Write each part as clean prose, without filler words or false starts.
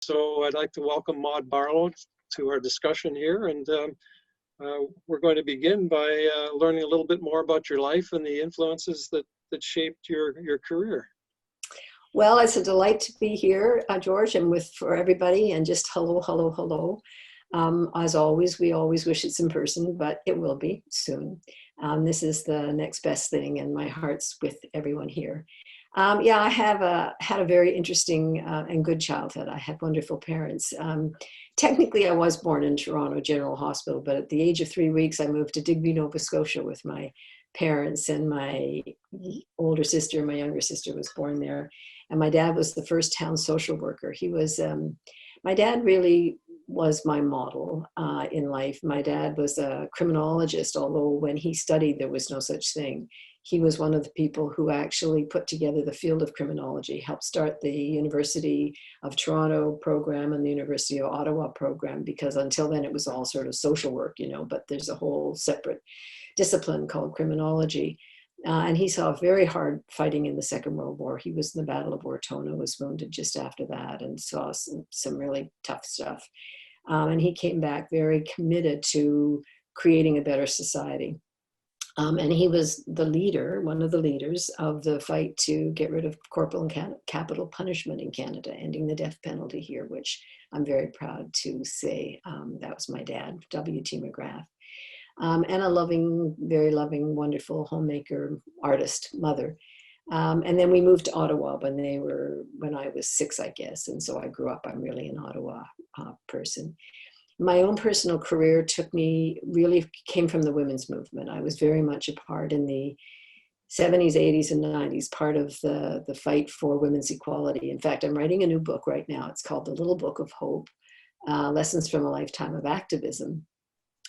So I'd like to welcome Maude Barlow to our discussion here. And we're going to begin by learning a little bit more about your life and the influences that shaped your career. Well, it's a delight to be here, George, and for everybody, and just hello, hello, hello. As always, we always wish it's in person, but it will be soon. This is the next best thing, and my heart's with everyone here. Yeah, I have had a very interesting and good childhood. I had wonderful parents. Technically, I was born in Toronto General Hospital, but at the age of 3 weeks, I moved to Digby, Nova Scotia with my parents, and my older sister, my younger sister, was born there. And my dad was the first town social worker. He was, my dad really was my model in life. My dad was a criminologist, although when he studied, there was no such thing. He was one of the people who actually put together the field of criminology, helped start the University of Toronto program and the University of Ottawa program, because until then it was all sort of social work, you know, but there's a whole separate discipline called criminology. And he saw very hard fighting in the Second World War. He was in the Battle of Ortona, was wounded just after that, and saw some really tough stuff. And he came back very committed to creating a better society. And he was the leader, one of the leaders of the fight to get rid of corporal and capital punishment in Canada, ending the death penalty here, which I'm very proud to say that was my dad, W.T. McGrath. And a loving, very loving, wonderful homemaker, artist, mother. And then we moved to Ottawa when I was 6, I guess. And so I grew up, I'm really an Ottawa person. My own personal career really came from the women's movement. I was very much a part in the 70s, 80s, and 90s, part of the fight for women's equality. In fact, I'm writing a new book right now. It's called The Little Book of Hope, Lessons from a Lifetime of Activism.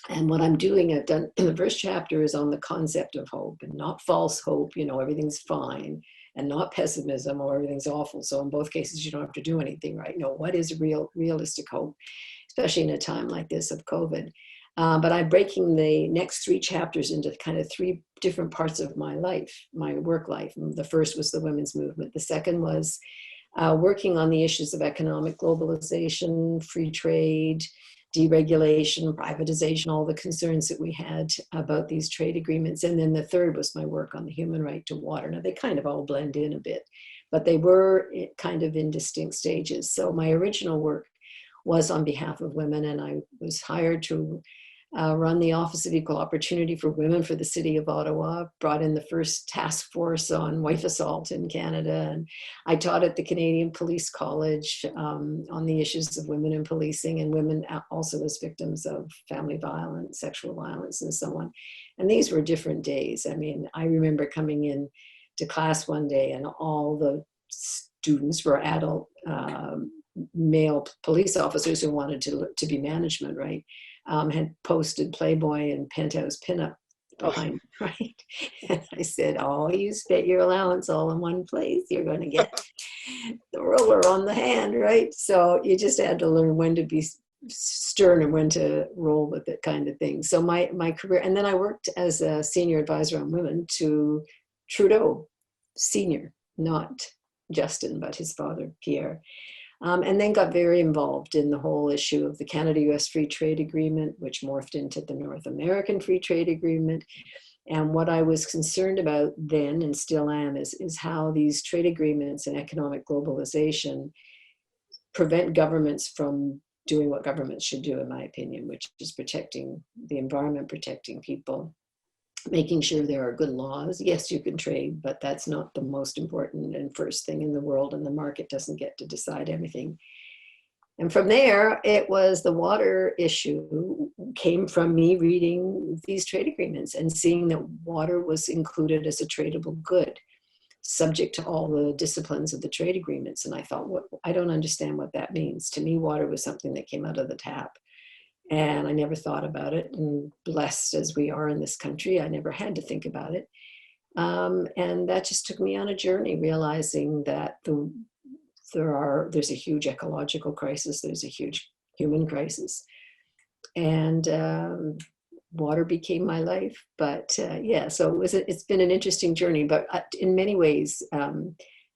And what I'm doing, I've done, the first chapter is on the concept of hope, and not false hope, you know, everything's fine, and not pessimism or everything's awful. So in both cases, you don't have to do anything, right? You know, what is realistic hope, especially in a time like this of COVID. But I'm breaking the next 3 chapters into kind of 3 different parts of my life, my work life. And the first was the women's movement. The second was working on the issues of economic globalization, free trade, deregulation, privatization, all the concerns that we had about these trade agreements. And then the third was my work on the human right to water. Now, they kind of all blend in a bit, but they were kind of in distinct stages. So my original work was on behalf of women, and I was hired to run the Office of Equal Opportunity for Women for the City of Ottawa, brought in the first task force on wife assault in Canada, and I taught at the Canadian Police College on the issues of women in policing, and women also as victims of family violence, sexual violence, and so on. And these were different days. I mean, I remember coming in to class one day, and all the students were adult male police officers who wanted to be management, right? Had posted Playboy and Penthouse pinup behind, right? And I said, oh, you spent your allowance all in one place. You're going to get the roller on the hand, right? So you just had to learn when to be stern and when to roll with it, kind of thing. So my career, and then I worked as a senior advisor on women to Trudeau Senior, not Justin, but his father, Pierre. And then got very involved in the whole issue of the Canada-US Free Trade Agreement, which morphed into the North American Free Trade Agreement. And what I was concerned about then, and still am, is how these trade agreements and economic globalization prevent governments from doing what governments should do, in my opinion, which is protecting the environment, protecting people, making sure there are good laws. Yes, you can trade, but that's not the most important and first thing in the world, and the market doesn't get to decide everything. And from there, it was the water issue came from me reading these trade agreements and seeing that water was included as a tradable good, subject to all the disciplines of the trade agreements. And I thought, I don't understand what that means. To me, water was something that came out of the tap. And I never thought about it. And blessed as we are in this country, I never had to think about it. And that just took me on a journey, realizing that there's a huge ecological crisis, there's a huge human crisis. And water became my life. But yeah, so it's been an interesting journey. But in many ways,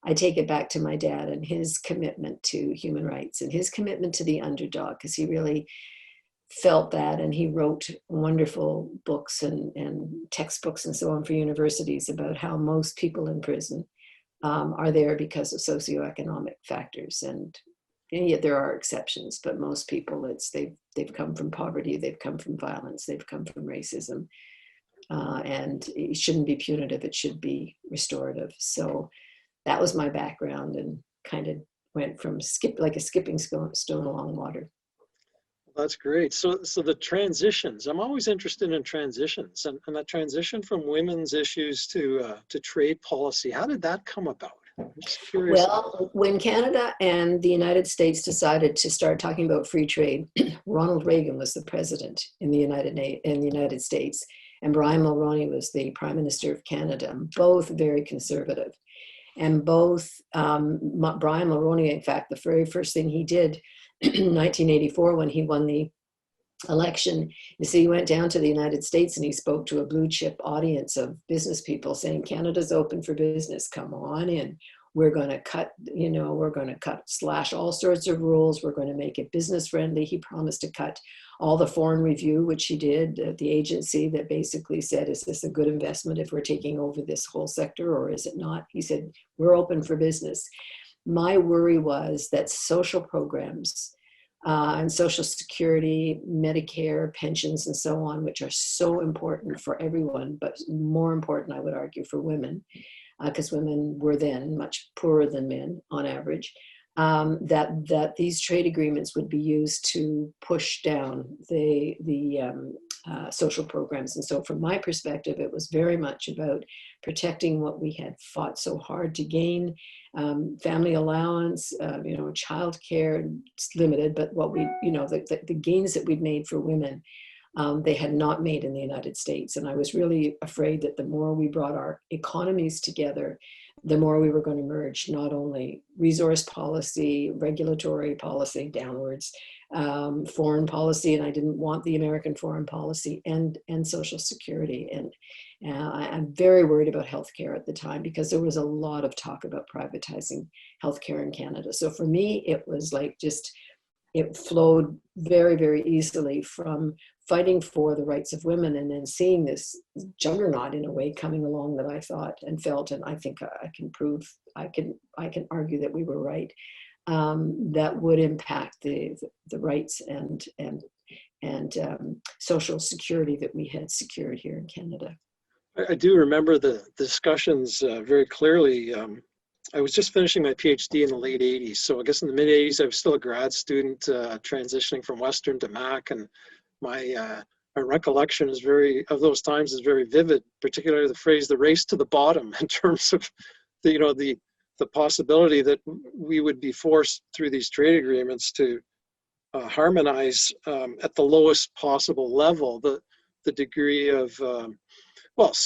I take it back to my dad and his commitment to human rights and his commitment to the underdog, because he really felt that, and he wrote wonderful books and textbooks and so on for universities about how most people in prison are there because of socioeconomic factors, and yet there are exceptions, but most people, they've come from poverty, they've come from violence, they've come from racism, and it shouldn't be punitive, it should be restorative. So that was my background, and kind of went from like a skipping stone along water. That's great. So the transitions, I'm always interested in transitions, and that transition from women's issues to trade policy, how did that come about? I'm just curious. Well, when Canada and the United States decided to start talking about free trade, Ronald Reagan was the president in the United States, and Brian Mulroney was the Prime Minister of Canada, both very conservative. And both, Brian Mulroney, in fact, the very first thing he did in 1984 when he won the election, you see, he went down to the United States and he spoke to a blue chip audience of business people saying, Canada's open for business, come on in. We're going to slash all sorts of rules. We're going to make it business friendly. He promised to cut all the foreign review, which he did, the agency that basically said, is this a good investment if we're taking over this whole sector or is it not? He said, we're open for business. My worry was that social programs and Social Security, Medicare, pensions, and so on, which are so important for everyone, but more important, I would argue, for women, because women were then much poorer than men on average, that these trade agreements would be used to push down the social programs. And so from my perspective, it was very much about protecting what we had fought so hard to gain, family allowance, childcare, it's limited, but what we, the gains that we'd made for women, they had not made in the United States. And I was really afraid that the more we brought our economies together, the more we were going to merge not only resource policy, regulatory policy downwards, foreign policy, and I didn't want the American foreign policy, and Social Security. And I'm very worried about healthcare at the time, because there was a lot of talk about privatizing healthcare in Canada. So for me, it was like it flowed very, very easily from fighting for the rights of women and then seeing this juggernaut in a way coming along that I thought and felt, and I think I can argue that we were right, that would impact the rights and social security that we had secured here in Canada. I do remember the discussions very clearly. I was just finishing my PhD in the late 80s. So I guess in the mid 80s, I was still a grad student transitioning from Western to Mac. And my recollection of those times is very vivid, particularly the phrase, the race to the bottom, in terms of the possibility that we would be forced through these trade agreements to harmonize at the lowest possible level the degree of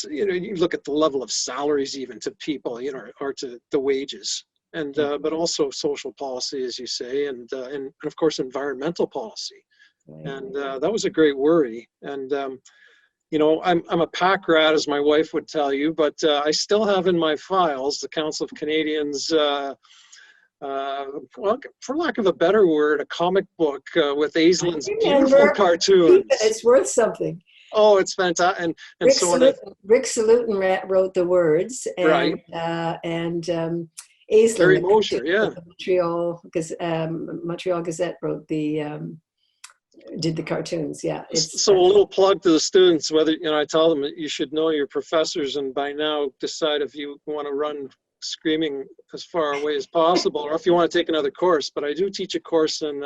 you look at the level of salaries even to people, or to the wages, and but also social policy, as you say, and of course environmental policy, and that was a great worry. And I'm a pack rat, as my wife would tell you, but I still have in my files the Council of Canadians. Well, for lack of a better word, a comic book with Aislin's beautiful cartoons. It's worth something. Oh, it's fantastic! And Rick Salutin wrote the words, and right. And Aislinn, Barry Mosher, yeah. Montreal Gazette wrote did the cartoons, yeah. So a little plug to the students, whether, I tell them that you should know your professors and by now decide if you want to run screaming as far away as possible, or if you want to take another course. But I do teach a course in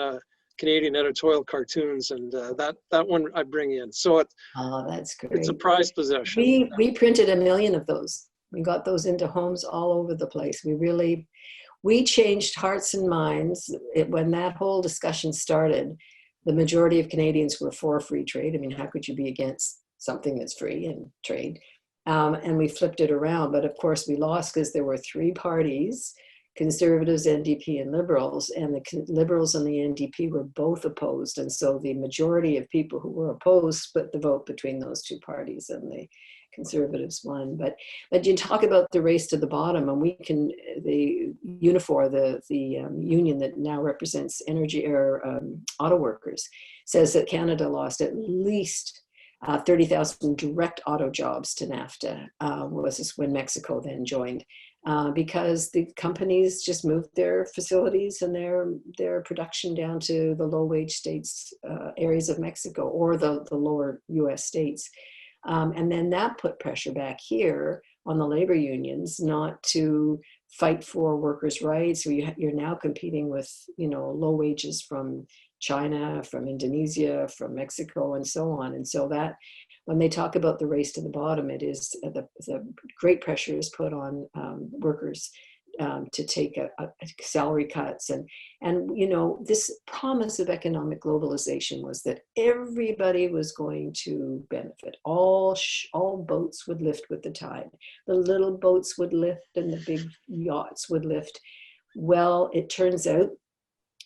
Canadian editorial cartoons, and that one I bring in. So that's great. It's a prized possession. We printed 1 million of those. We got those into homes all over the place. We changed hearts and minds. When that whole discussion started, the majority of Canadians were for free trade. I mean, how could you be against something that's free in trade? And we flipped it around, but of course we lost because there were 3 parties, Conservatives, NDP, and Liberals, and the Liberals and the NDP were both opposed. And so the majority of people who were opposed split the vote between those 2 parties, and the conservatives won. But you talk about the race to the bottom, and the Unifor, the union that now represents energy or auto workers, says that Canada lost at least 30,000 direct auto jobs to NAFTA. Was this when Mexico then joined? Because the companies just moved their facilities and their production down to the low-wage states, areas of Mexico, or the lower U.S. states. And then that put pressure back here on the labor unions not to fight for workers' rights. You're now competing with, low wages from China, from Indonesia, from Mexico, and so on. And so that, when they talk about the race to the bottom, it is the great pressure is put on workers to take a salary cuts. And this promise of economic globalization was that everybody was going to benefit. All boats would lift with the tide. The little boats would lift and the big yachts would lift. Well, it turns out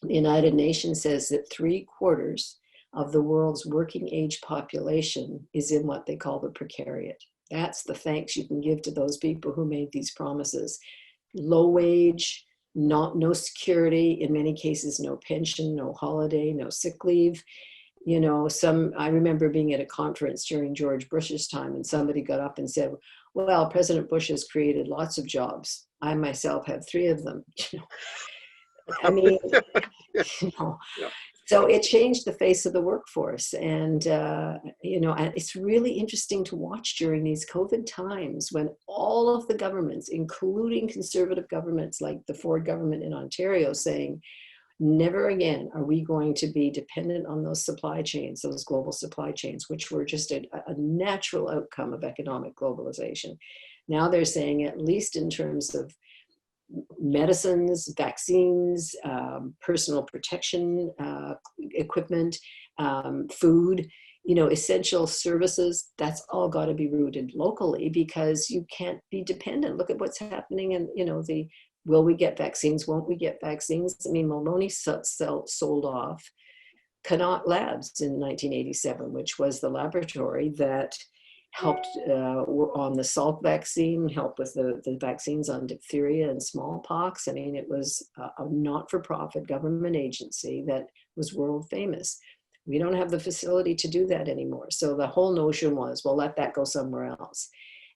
the United Nations says that 3/4 of the world's working age population is in what they call the precariat. That's the thanks you can give to those people who made these promises. Low wage, no security, in many cases, no pension, no holiday, no sick leave. I remember being at a conference during George Bush's time, and somebody got up and said, well, President Bush has created lots of jobs. I myself have 3 of them. I mean, Yeah. So it changed the face of the workforce. And, and it's really interesting to watch during these COVID times when all of the governments, including conservative governments like the Ford government in Ontario, saying, never again are we going to be dependent on those supply chains, those global supply chains, which were just a natural outcome of economic globalization. Now they're saying, at least in terms of medicines, vaccines, personal protection equipment, food, essential services, that's all got to be rooted locally, because you can't be dependent. Look at what's happening in, will we get vaccines? Won't we get vaccines? I mean, Mulroney sold off Connaught Labs in 1987, which was the laboratory that helped on the Salk vaccine, helped with the vaccines on diphtheria and smallpox. I mean, it was a not-for-profit government agency that was world famous. We don't have the facility to do that anymore. So the whole notion was, well, let that go somewhere else.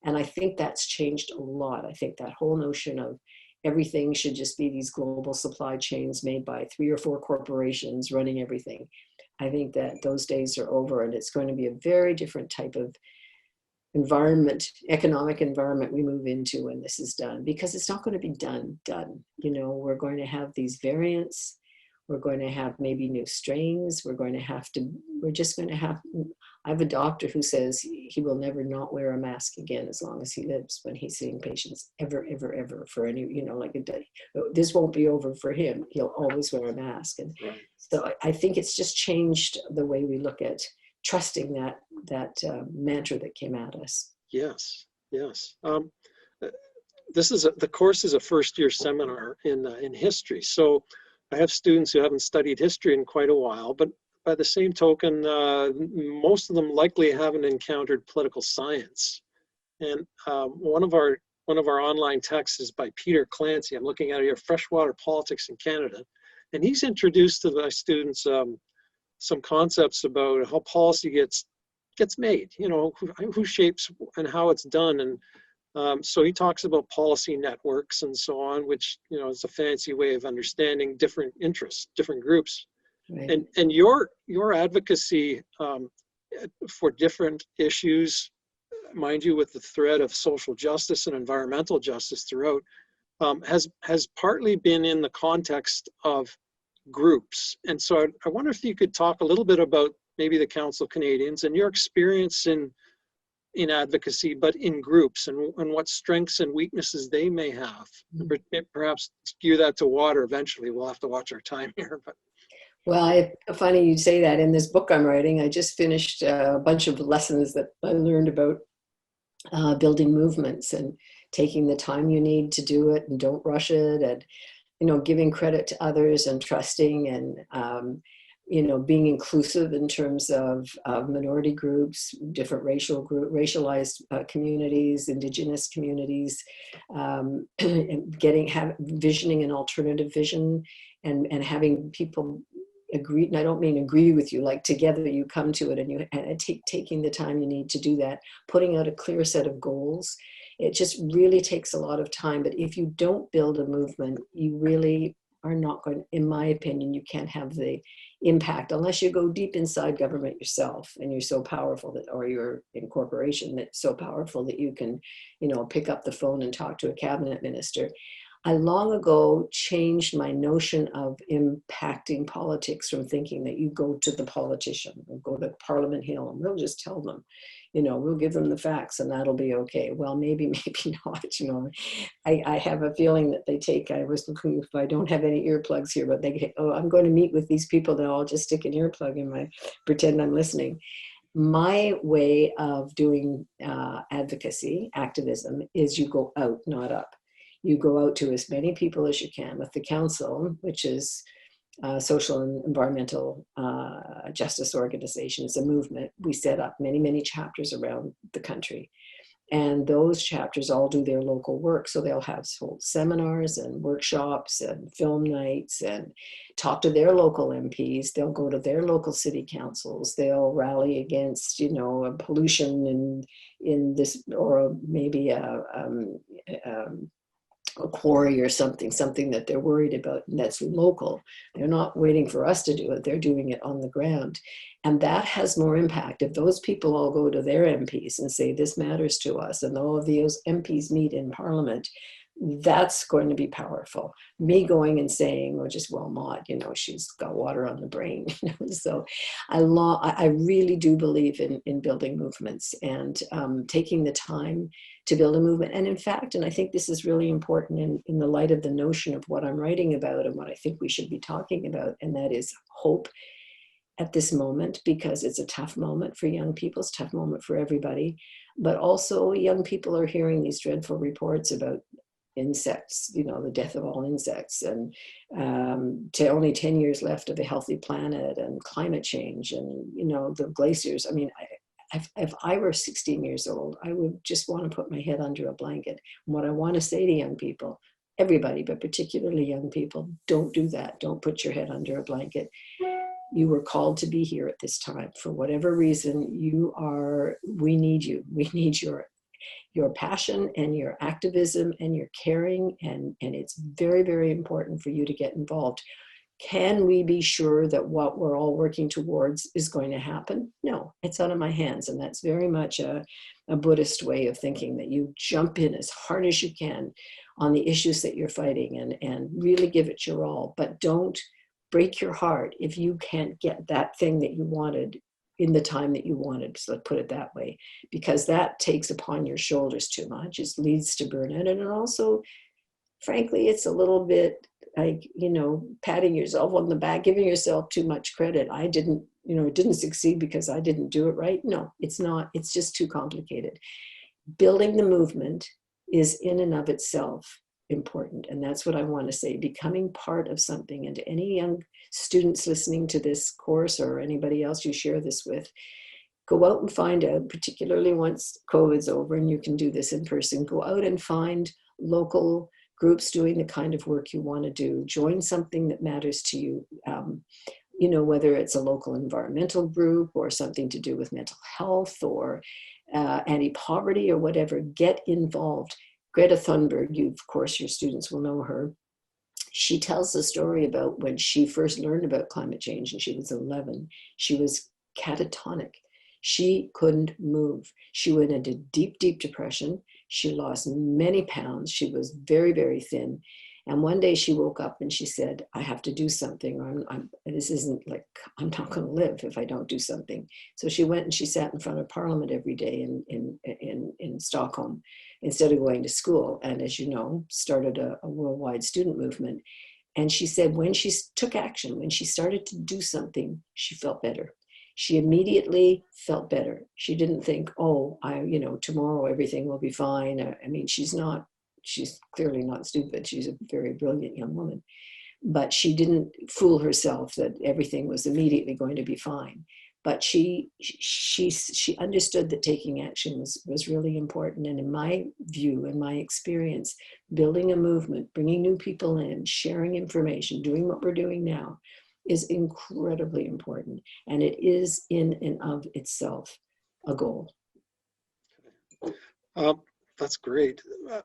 And I think that's changed a lot. I think that whole notion of everything should just be these global supply chains made by 3 or 4 corporations running everything. I think that those days are over, and it's going to be a very different type of economic environment we move into when this is done, because it's not going to be done. We're going to have these variants. We're going to have maybe new strains. I have a doctor who says he will never not wear a mask again as long as he lives, when he's seeing patients ever for any, like a day. This won't be over for him. He'll always wear a mask. And so I think it's just changed the way we look at trusting that mantra that came at us. Yes. The course is a first-year seminar in history. So I have students who haven't studied history in quite a while, but by the same token, most of them likely haven't encountered political science. And one of our online texts is by Peter Clancy. I'm looking at here, Freshwater Politics in Canada, and he's introduced to my students some concepts about how policy gets made. Who shapes and how it's done. And so he talks about policy networks and so on, which is a fancy way of understanding different interests, different groups. Right. And your advocacy for different issues, mind you, with the thread of social justice and environmental justice throughout, has partly been in the context of groups. And so I wonder if you could talk a little bit about maybe the Council of Canadians and your experience in advocacy, but in groups, and what strengths and weaknesses they may have. Perhaps skew that to water eventually. We'll have to watch our time here. But well, funny you say that. In this book I'm writing, I just finished a bunch of lessons that I learned about building movements and taking the time you need to do it, and don't rush it, and giving credit to others and trusting, and being inclusive in terms of minority groups, different racialized communities, indigenous communities, visioning an alternative vision, and having people agree. And I don't mean agree with you, like together you come to it, and taking the time you need to do that, putting out a clear set of goals. It just really takes a lot of time. But if you don't build a movement, you really are not going, in my opinion, you can't have the impact unless you go deep inside government yourself, and you're so powerful that, or you're in corporation that's so powerful that you can, pick up the phone and talk to a cabinet minister. I long ago changed my notion of impacting politics from thinking that you go to the politician or go to Parliament Hill and we'll just tell them, we'll give them the facts and that'll be okay. Well, maybe not, I have a feeling that they take, I was looking if I don't have any earplugs here, but they, I'm going to meet with these people, then I'll just stick an earplug in pretend I'm listening. My way of doing advocacy, activism, is you go out, not up. You go out to as many people as you can with the council, which is social and environmental justice organization. It's a movement. We set up many, many chapters around the country. And those chapters all do their local work. So they'll have seminars and workshops and film nights and talk to their local MPs. They'll go to their local city councils. They'll rally against, pollution in this, or maybe a quarry or something that they're worried about, and that's local. They're not waiting for us to do it. They're doing it on the ground. And that has more impact. If those people all go to their MPs and say, this matters to us, and all of those MPs meet in Parliament, that's going to be powerful. Me going and saying, Maude, she's got water on the brain. So I really do believe in building movements and taking the time to build a movement. And in fact, and I think this is really important in the light of the notion of what I'm writing about and what I think we should be talking about, and that is hope at this moment, because it's a tough moment for young people, it's a tough moment for everybody. But also young people are hearing these dreadful reports about insects, the death of all insects, and to only 10 years left of a healthy planet, and climate change, and the glaciers. I mean, if I were 16 years old, I would just want to put my head under a blanket. And what I want to say to young people, everybody, but particularly young people, don't do that. Don't put your head under a blanket. You were called to be here at this time. For whatever reason, we need you. We need your passion and your activism and your caring, and it's very, very important for you to get involved. Can we be sure that what we're all working towards is going to happen? No, it's out of my hands. And that's very much a Buddhist way of thinking, that you jump in as hard as you can on the issues that you're fighting and really give it your all. But don't break your heart if you can't get that thing that you wanted in the time that you wanted, so let's put it that way, because that takes upon your shoulders too much. It leads to burnout. And it also, frankly, it's a little bit like, patting yourself on the back, giving yourself too much credit. I didn't, it didn't succeed because I didn't do it right. No, it's not. It's just too complicated. Building the movement is in and of itself important. And that's what I want to say, becoming part of something. And to any young students listening to this course, or anybody else you share this with, go out and find out, particularly once COVID's over and you can do this in person, go out and find local groups doing the kind of work you want to do. Join something that matters to you, whether it's a local environmental group or something to do with mental health or anti-poverty or whatever. Get involved. Greta Thunberg, of course, your students will know her. She tells the story about when she first learned about climate change, and she was 11. She was catatonic. She couldn't move. She went into deep, deep depression. She lost many pounds. She was very, very thin. And one day she woke up and she said, I have to do something, or this isn't like, I'm not going to live if I don't do something. So she went and she sat in front of Parliament every day in Stockholm instead of going to school. And as you know, started a worldwide student movement. And she said when she took action, when she started to do something, she felt better. She immediately felt better. She didn't think, tomorrow everything will be fine. I mean, she's clearly not stupid. She's a very brilliant young woman. But she didn't fool herself that everything was immediately going to be fine. But she understood that taking action was really important. And in my view, in my experience, building a movement, bringing new people in, sharing information, doing what we're doing now is incredibly important. And it is in and of itself a goal. That's great.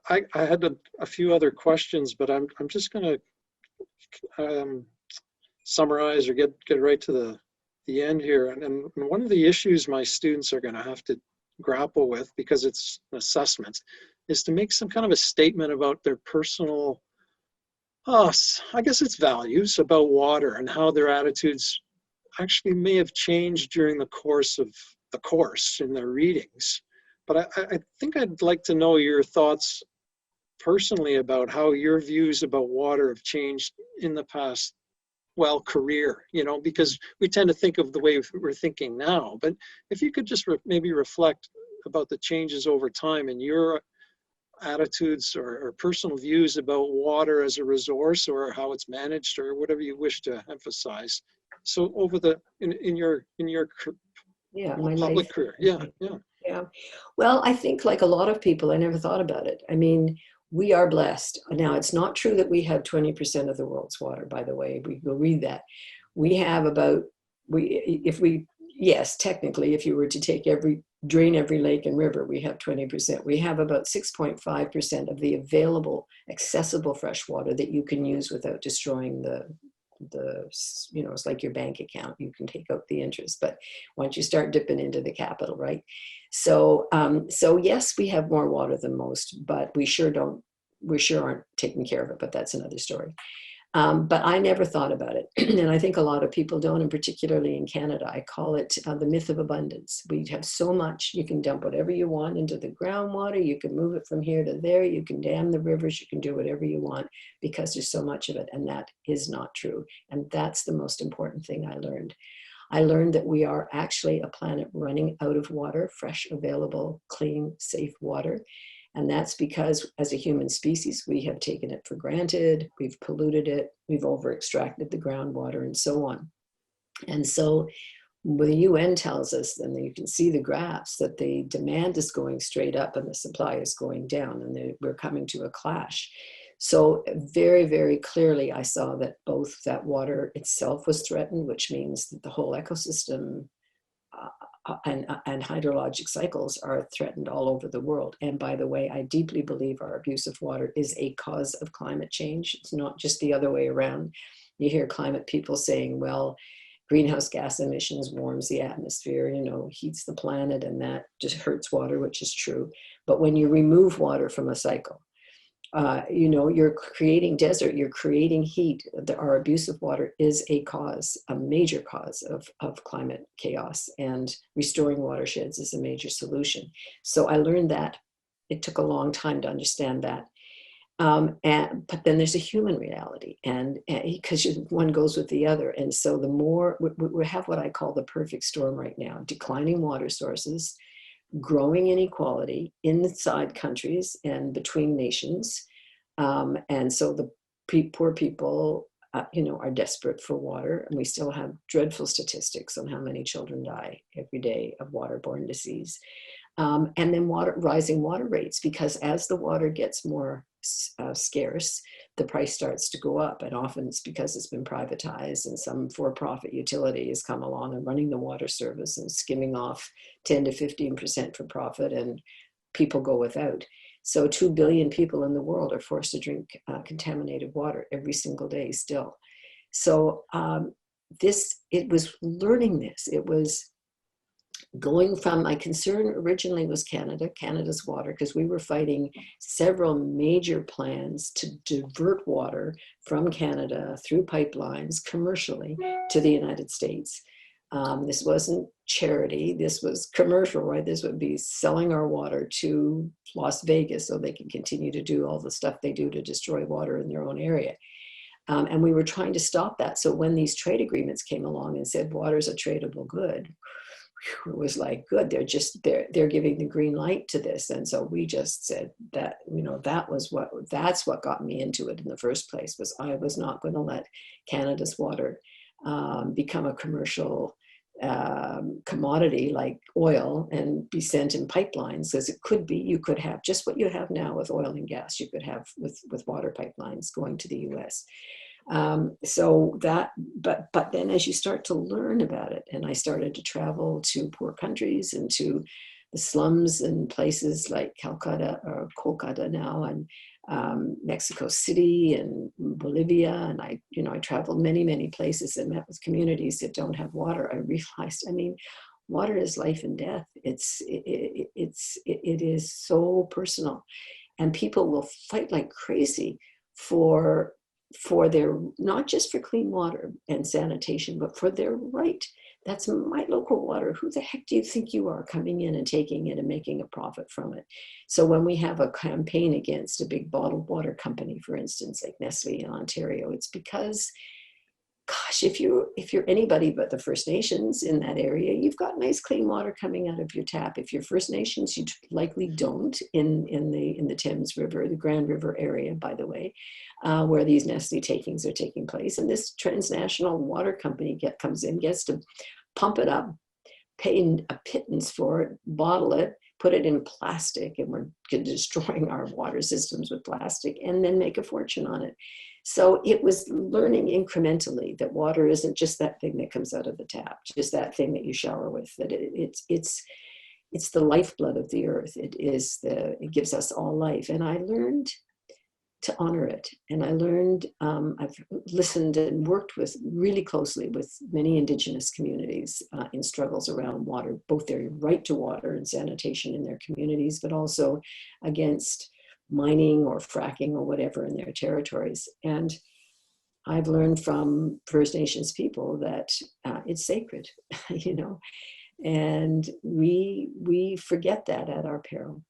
I had a few other questions, but I'm just going to summarize or get right to the end here. And one of the issues my students are going to have to grapple with, because it's an assessment, is to make some kind of a statement about their personal, I guess it's values about water and how their attitudes actually may have changed during the course of the course in their readings. But I think I'd like to know your thoughts personally about how your views about water have changed in the past, well, career, because we tend to think of the way we're thinking now. But if you could just maybe reflect about the changes over time in your attitudes or personal views about water as a resource, or how it's managed, or whatever you wish to emphasize. So over in your My public life career. Yeah. Yeah. Well, I think like a lot of people, I never thought about it. I mean, we are blessed. Now, it's not true that we have 20% of the world's water, by the way. We will read that. We have yes, technically, if you were to drain every lake and river, we have 20%. We have about 6.5% of the available, accessible fresh water that you can use without destroying it's like your bank account. You can take out the interest, but once you start dipping into the capital, right? So yes, we have more water than most, but we sure aren't taking care of it, but that's another story. But I never thought about it. And I think a lot of people don't, and particularly in Canada. I call it the myth of abundance. We have so much, you can dump whatever you want into the groundwater, you can move it from here to there, you can dam the rivers, you can do whatever you want because there's so much of it. And that is not true. And that's the most important thing I learned. I learned that we are actually a planet running out of water, fresh, available, clean, safe water. And that's because as a human species, we have taken it for granted, we've polluted it, we've over-extracted the groundwater and so on. And so the UN tells us, and you can see the graphs, that the demand is going straight up and the supply is going down, and we're coming to a clash. So very, very clearly, I saw that both that water itself was threatened, which means that the whole ecosystem and hydrologic cycles are threatened all over the world. And by the way, I deeply believe our abuse of water is a cause of climate change. It's not just the other way around. You hear climate people saying, well, greenhouse gas emissions warms the atmosphere, heats the planet, and that just hurts water, which is true. But when you remove water from a cycle, you're creating desert, you're creating heat. Our abuse of water is a major cause of climate chaos, and restoring watersheds is a major solution. So I learned that. It took a long time to understand that. But then there's a human reality, and because one goes with the other. And so the more we have what I call the perfect storm right now: declining water sources, growing inequality inside countries and between nations. And so the poor people, are desperate for water. And we still have dreadful statistics on how many children die every day of waterborne disease. And then rising water rates, because as the water gets more scarce, the price starts to go up. And often it's because it's been privatized and some for-profit utility has come along and running the water service and skimming off 10 to 15% for profit, and people go without. So 2 billion people in the world are forced to drink contaminated water every single day still. So it was learning this. It was going from, my concern originally was Canada's water, because we were fighting several major plans to divert water from Canada through pipelines commercially to the United States. This wasn't charity, this was commercial, right? This would be selling our water to Las Vegas so they can continue to do all the stuff they do to destroy water in their own area. And we were trying to stop that. So when these trade agreements came along and said water is a tradable good, it was like, good, they're giving the green light to this. And so we just said that, that's what got me into it in the first place, was I was not going to let Canada's water become a commercial commodity like oil and be sent in pipelines, as it could be. You could have just what you have now with oil and gas, you could have with water pipelines going to the US. But then as you start to learn about it, and I started to travel to poor countries and to the slums and places like Calcutta or Kolkata now, and Mexico City and Bolivia, and I traveled many places and met with communities that don't have water. I realized, water is life and death. It is so personal, and people will fight like crazy for their, not just for clean water and sanitation, but for their right. That's my local water. Who the heck do you think you are, coming in and taking it and making a profit from it? So when we have a campaign against a big bottled water company, for instance, like Nestle in Ontario, it's because, gosh, if you're anybody but the First Nations in that area, you've got nice clean water coming out of your tap. If you're First Nations, you likely don't in the Thames River, the Grand River area, by the way, where these Nestle takings are taking place. And this transnational water company comes in, gets to pump it up, pay a pittance for it, bottle it, put it in plastic, and we're destroying our water systems with plastic, and then make a fortune on it. So it was learning incrementally that water isn't just that thing that comes out of the tap, just that thing that you shower with, that it's the lifeblood of the earth. It gives us all life. And I learned to honor it. And I learned, I've listened and worked really closely with many Indigenous communities in struggles around water, both their right to water and sanitation in their communities, but also against mining or fracking or whatever in their territories. And I've learned from First Nations people that it's sacred, and we forget that at our peril.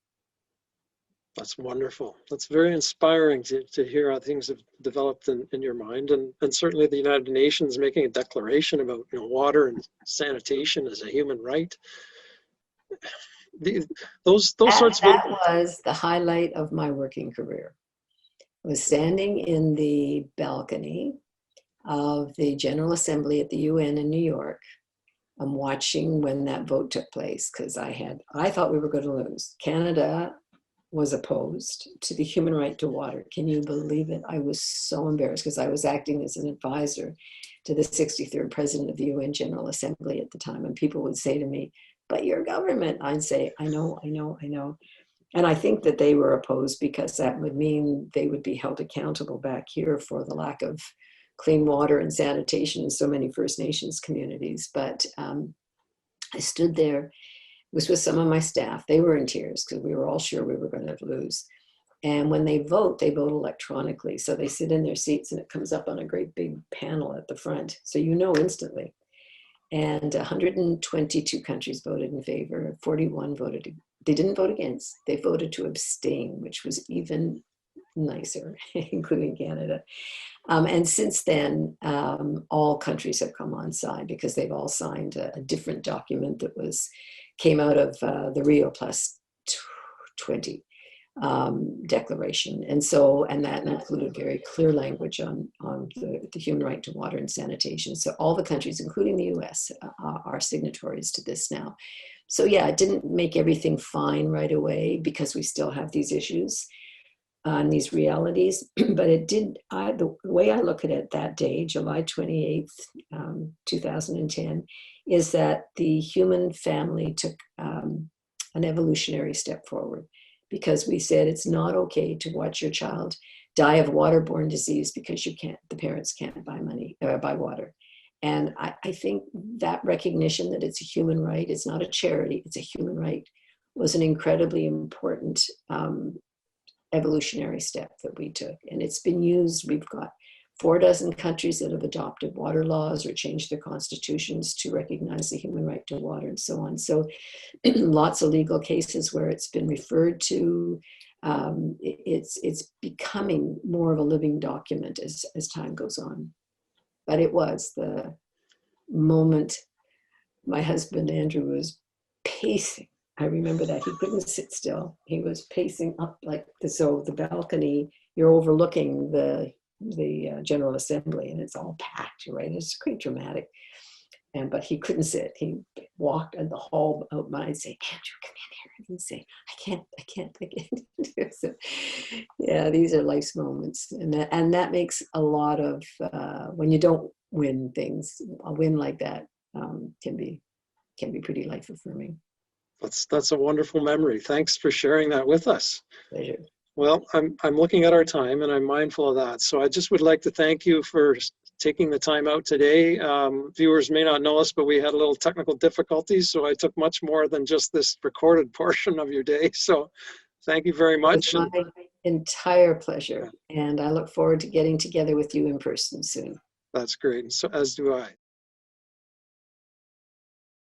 That's wonderful. That's very inspiring to hear how things have developed in your mind, and certainly the United Nations making a declaration about water and sanitation as a human right. Those sorts of that was the highlight of my working career. I was standing in the balcony of the General Assembly at the UN in New York. I'm watching when that vote took place, because I thought we were going to lose. Canada was opposed to the human right to water. Can you believe it? I was so embarrassed, because I was acting as an advisor to the 63rd president of the UN General Assembly at the time. And people would say to me, but your government, I'd say, I know. And I think that they were opposed because that would mean they would be held accountable back here for the lack of clean water and sanitation in so many First Nations communities. But I stood there, was with some of my staff. They were in tears because we were all sure we were going to lose. And when they vote electronically. So they sit in their seats and it comes up on a great big panel at the front. So instantly. And 122 countries voted in favor, 41 voted. They didn't vote against, they voted to abstain, which was even nicer, including Canada. And since then, all countries have come on side, because they've all signed a different document that came out of the Rio Plus 20 declaration. And that included very clear language on the human right to water and sanitation. So all the countries, including the US, are signatories to this now. So yeah, it didn't make everything fine right away, because we still have these issues and these realities, but it did. The way I look at it that day, July 28th, 2010, is that the human family took an evolutionary step forward, because we said it's not okay to watch your child die of waterborne disease because the parents can't buy water. And I think that recognition that it's a human right, it's not a charity, it's a human right, was an incredibly important evolutionary step that we took. And it's been used. We've got 46 countries that have adopted water laws or changed their constitutions to recognize the human right to water, and so on. So lots of legal cases where it's been referred to. It's becoming more of a living document as time goes on. But it was the moment my husband, Andrew, was pacing. I remember that he couldn't sit still. He was pacing up like so the balcony, you're overlooking the General Assembly and it's all packed, right? It's quite dramatic. But he couldn't sit. He walked in the hall out by and say, Andrew, come in here. And he'd say, I can't. So, yeah, these are life's moments. And that makes a lot of, when you don't win things, a win like that can be pretty life affirming. That's a wonderful memory. Thanks for sharing that with us. Pleasure. Well, I'm looking at our time and I'm mindful of that. So I just would like to thank you for taking the time out today. Viewers may not know us, but we had a little technical difficulties. So I took much more than just this recorded portion of your day. So thank you very much. It was my entire pleasure. And I look forward to getting together with you in person soon. That's great. So as do I.